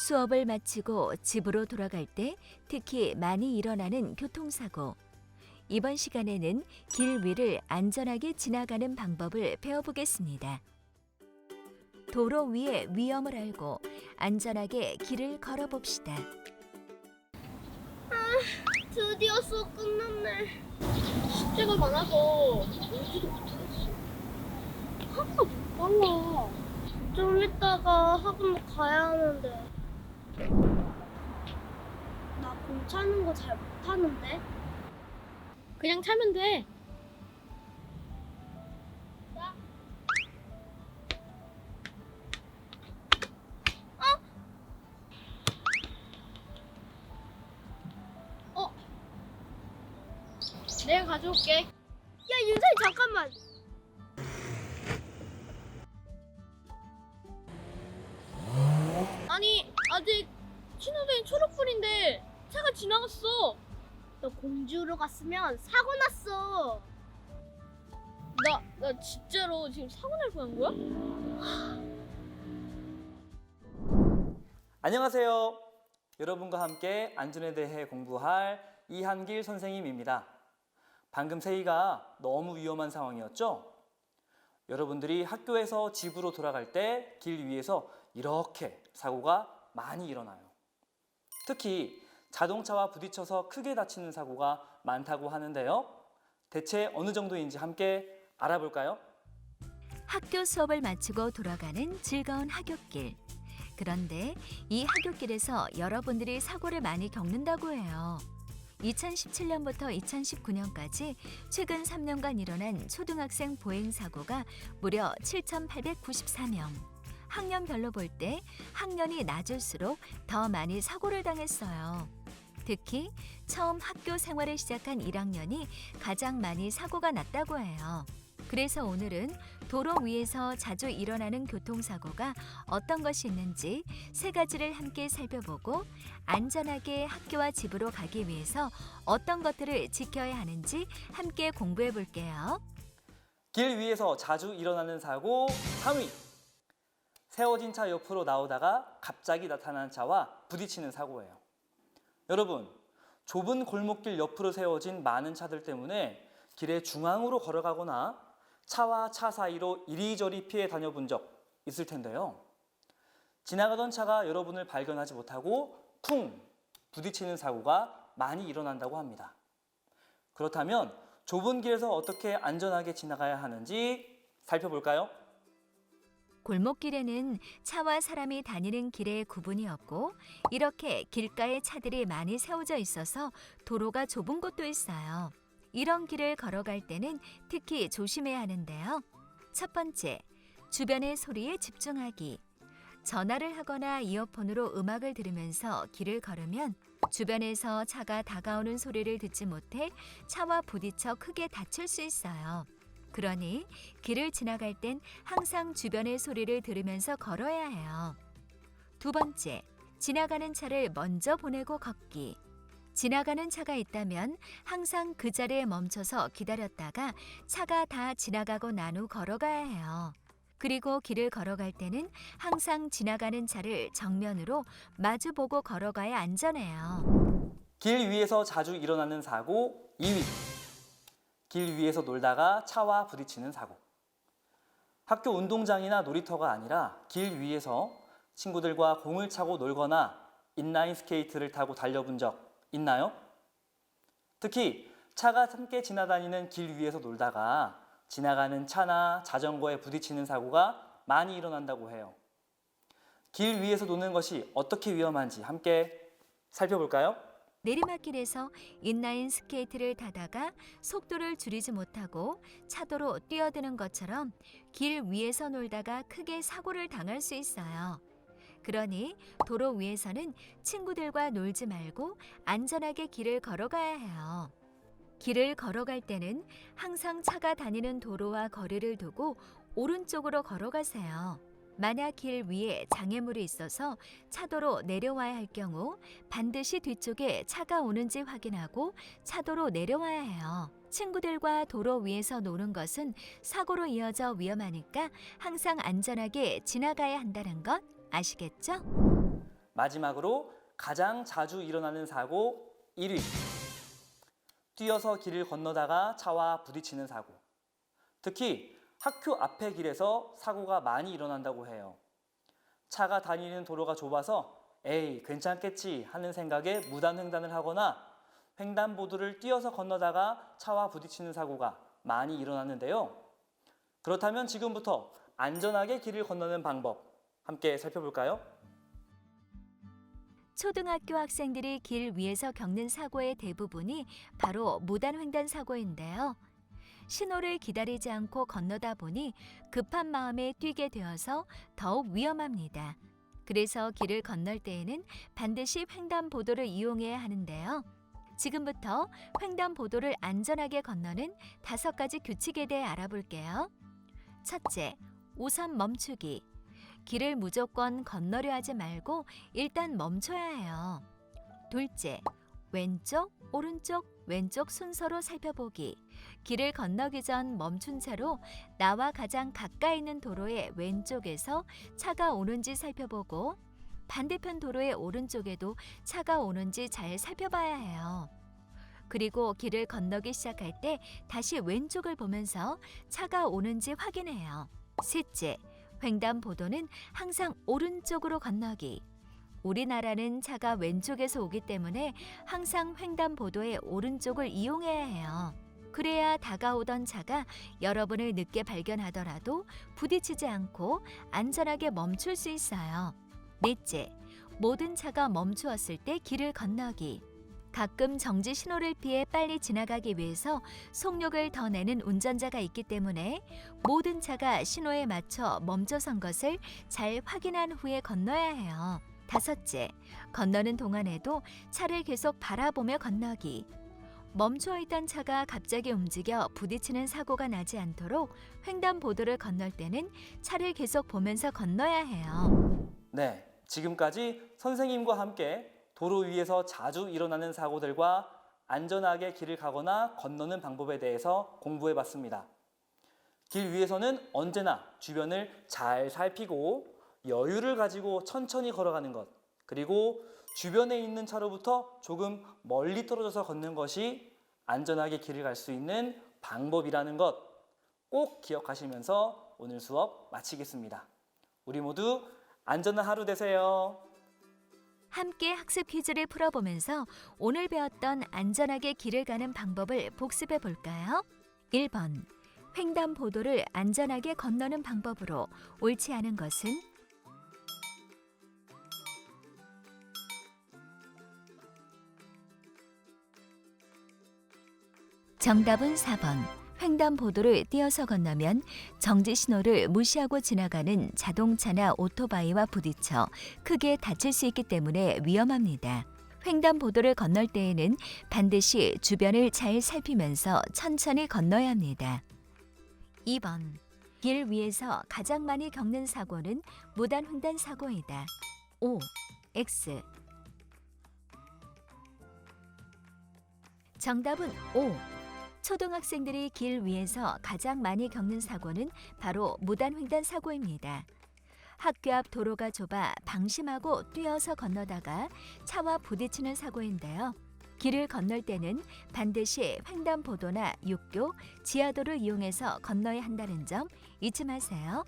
수업을 마치고 집으로 돌아갈 때 특히 많이 일어나는 교통사고. 이번 시간에는 길 위를 안전하게 지나가는 방법을 배워보겠습니다. 도로 위의 위험을 알고 안전하게 길을 걸어봅시다. 드디어 수업 끝났네. 숙제가 많아서 울지도 못했어. 학교 못 갈라. 좀 이따가 학원 가야 하는데. 나 공 차는 거 잘 못하는데. 그냥 차면 돼. 내가 가져올게. 야, 윤서이 잠깐만. 아니, 아직 신호등이 초록불인데 차가 지나갔어. 너 공주로 갔으면 사고 났어. 나 진짜로 지금 사고 날 뻔한 거야? 안녕하세요. 여러분과 함께 안전에 대해 공부할 이한길 선생님입니다. 방금 세희가 너무 위험한 상황이었죠? 여러분들이 학교에서 집으로 돌아갈 때 길 위에서 이렇게 사고가 많이 일어나요. 특히 자동차와 부딪혀서 크게 다치는 사고가 많다고 하는데요. 대체 어느 정도인지 함께 알아볼까요? 학교 수업을 마치고 돌아가는 즐거운 하굣길. 그런데 이 하굣길에서 여러분들이 사고를 많이 겪는다고 해요. 2017년부터 2019년까지 최근 3년간 일어난 초등학생 보행 사고가 무려 7,894명. 학년별로 볼 때 학년이 낮을수록 더 많이 사고를 당했어요. 특히 처음 학교 생활을 시작한 1학년이 가장 많이 사고가 났다고 해요. 그래서 오늘은 도로 위에서 자주 일어나는 교통사고가 어떤 것이 있는지 세 가지를 함께 살펴보고 안전하게 학교와 집으로 가기 위해서 어떤 것들을 지켜야 하는지 함께 공부해 볼게요. 길 위에서 자주 일어나는 사고 3위. 세워진 차 옆으로 나오다가 갑자기 나타난 차와 부딪히는 사고예요. 여러분, 좁은 골목길 옆으로 세워진 많은 차들 때문에 길의 중앙으로 걸어가거나 차와 차 사이로 이리저리 피해 다녀본 적 있을 텐데요. 지나가던 차가 여러분을 발견하지 못하고 쿵 부딪히는 사고가 많이 일어난다고 합니다. 그렇다면 좁은 길에서 어떻게 안전하게 지나가야 하는지 살펴볼까요? 골목길에는 차와 사람이 다니는 길에 구분이 없고 이렇게 길가에 차들이 많이 세워져 있어서 도로가 좁은 곳도 있어요. 이런 길을 걸어갈 때는 특히 조심해야 하는데요. 첫 번째, 주변의 소리에 집중하기. 전화를 하거나 이어폰으로 음악을 들으면서 길을 걸으면 주변에서 차가 다가오는 소리를 듣지 못해 차와 부딪혀 크게 다칠 수 있어요. 그러니 길을 지나갈 땐 항상 주변의 소리를 들으면서 걸어야 해요. 두 번째, 지나가는 차를 먼저 보내고 걷기. 지나가는 차가 있다면 항상 그 자리에 멈춰서 기다렸다가 차가 다 지나가고 난 후 걸어가야 해요. 그리고 길을 걸어갈 때는 항상 지나가는 차를 정면으로 마주보고 걸어가야 안전해요. 길 위에서 자주 일어나는 사고 2위. 길 위에서 놀다가 차와 부딪히는 사고. 학교 운동장이나 놀이터가 아니라 길 위에서 친구들과 공을 차고 놀거나 인라인 스케이트를 타고 달려본 적 있나요? 특히 차가 함께 지나다니는 길 위에서 놀다가 지나가는 차나 자전거에 부딪히는 사고가 많이 일어난다고 해요. 길 위에서 노는 것이 어떻게 위험한지 함께 살펴볼까요? 내리막길에서 인라인 스케이트를 타다가 속도를 줄이지 못하고 차도로 뛰어드는 것처럼 길 위에서 놀다가 크게 사고를 당할 수 있어요. 그러니 도로 위에서는 친구들과 놀지 말고 안전하게 길을 걸어가야 해요. 길을 걸어갈 때는 항상 차가 다니는 도로와 거리를 두고 오른쪽으로 걸어가세요. 만약 길 위에 장애물이 있어서 차도로 내려와야 할 경우 반드시 뒤쪽에 차가 오는지 확인하고 차도로 내려와야 해요. 친구들과 도로 위에서 노는 것은 사고로 이어져 위험하니까 항상 안전하게 지나가야 한다는 것 아시겠죠? 마지막으로 가장 자주 일어나는 사고 1위. 뛰어서 길을 건너다가 차와 부딪히는 사고. 특히 학교 앞의 길에서 사고가 많이 일어난다고 해요. 차가 다니는 도로가 좁아서 에이, 괜찮겠지 하는 생각에 무단횡단을 하거나 횡단보도를 뛰어서 건너다가 차와 부딪히는 사고가 많이 일어나는데요. 그렇다면 지금부터 안전하게 길을 건너는 방법 함께 살펴볼까요? 초등학교 학생들이 길 위에서 겪는 사고의 대부분이 바로 무단횡단 사고인데요. 신호를 기다리지 않고 건너다 보니 급한 마음에 뛰게 되어서 더욱 위험합니다. 그래서 길을 건널 때에는 반드시 횡단보도를 이용해야 하는데요. 지금부터 횡단보도를 안전하게 건너는 5가지 규칙에 대해 알아볼게요. 첫째, 우선 멈추기. 길을 무조건 건너려 하지 말고 일단 멈춰야 해요. 둘째, 왼쪽, 오른쪽, 왼쪽 순서로 살펴보기. 길을 건너기 전 멈춘 채로 나와 가장 가까이 있는 도로의 왼쪽에서 차가 오는지 살펴보고 반대편 도로의 오른쪽에도 차가 오는지 잘 살펴봐야 해요. 그리고 길을 건너기 시작할 때 다시 왼쪽을 보면서 차가 오는지 확인해요. 셋째, 횡단보도는 항상 오른쪽으로 건너기. 우리나라는 차가 왼쪽에서 오기 때문에 항상 횡단보도의 오른쪽을 이용해야 해요. 그래야 다가오던 차가 여러분을 늦게 발견하더라도 부딪히지 않고 안전하게 멈출 수 있어요. 넷째, 모든 차가 멈추었을 때 길을 건너기. 가끔 정지 신호를 피해 빨리 지나가기 위해서 속력을 더 내는 운전자가 있기 때문에 모든 차가 신호에 맞춰 멈춰선 것을 잘 확인한 후에 건너야 해요. 다섯째, 건너는 동안에도 차를 계속 바라보며 건너기. 멈춰 있던 차가 갑자기 움직여 부딪히는 사고가 나지 않도록 횡단보도를 건널 때는 차를 계속 보면서 건너야 해요. 네, 지금까지 선생님과 함께 도로 위에서 자주 일어나는 사고들과 안전하게 길을 가거나 건너는 방법에 대해서 공부해 봤습니다. 길 위에서는 언제나 주변을 잘 살피고 여유를 가지고 천천히 걸어가는 것, 그리고 주변에 있는 차로부터 조금 멀리 떨어져서 걷는 것이 안전하게 길을 갈 수 있는 방법이라는 것 꼭 기억하시면서 오늘 수업 마치겠습니다. 우리 모두 안전한 하루 되세요. 함께 학습 퀴즈를 풀어보면서 오늘 배웠던 안전하게 길을 가는 방법을 복습해 볼까요? 1번, 횡단보도를 안전하게 건너는 방법으로 옳지 않은 것은? 정답은 4번. 횡단보도를 뛰어서 건너면 정지 신호를 무시하고 지나가는 자동차나 오토바이와 부딪혀 크게 다칠 수 있기 때문에 위험합니다. 횡단보도를 건널 때에는 반드시 주변을 잘 살피면서 천천히 건너야 합니다. 2번. 길 위에서 가장 많이 겪는 사고는 무단횡단 사고이다. O, X. 정답은 O. 초등학생들이 길 위에서 가장 많이 겪는 사고는 바로 무단횡단 사고입니다. 학교 앞 도로가 좁아 방심하고 뛰어서 건너다가 차와 부딪히는 사고인데요. 길을 건널 때는 반드시 횡단보도나 육교, 지하도를 이용해서 건너야 한다는 점 잊지 마세요.